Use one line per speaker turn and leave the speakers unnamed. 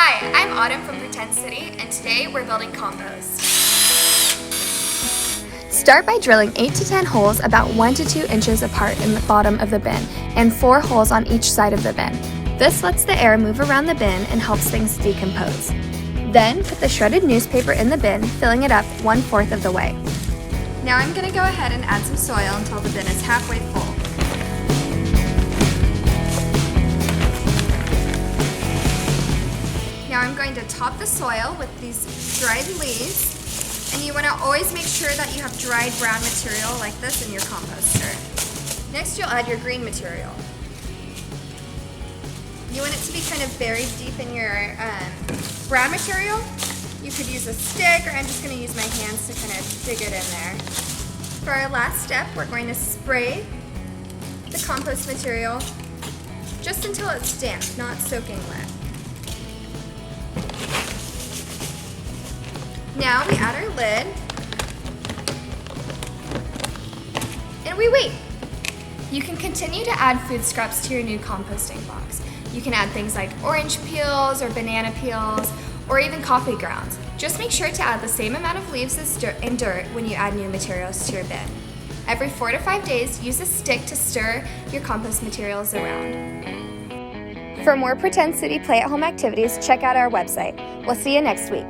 Hi, I'm Autumn from Pretend City, and today we're building Compost. Start by drilling 8 to 10 holes about 1 to 2 inches apart in the bottom of the bin, and 4 holes on each side of the bin. This lets the air move around the bin and helps things decompose. Then put the shredded newspaper in the bin, filling it up 1/4 of the way. Now I'm going to go ahead and add some soil until the bin is halfway full. Now I'm going to top the soil with these dried leaves, and you want to always make sure that you have dried brown material like this in your composter. Next you'll add your green material. You want it to be kind of buried deep in your brown material. You could use a stick, or I'm just going to use my hands to kind of dig it in there. For our last step, we're going to spray the compost material just until it's damp, not soaking wet. Now we add our lid, and we wait. You can continue to add food scraps to your new composting box. You can add things like orange peels or banana peels, or even coffee grounds. Just make sure to add the same amount of leaves and dirt when you add new materials to your bin. Every 4 to 5 days, use a stick to stir your compost materials around. For more Pretend City play-at-home activities, check out our website. We'll see you next week.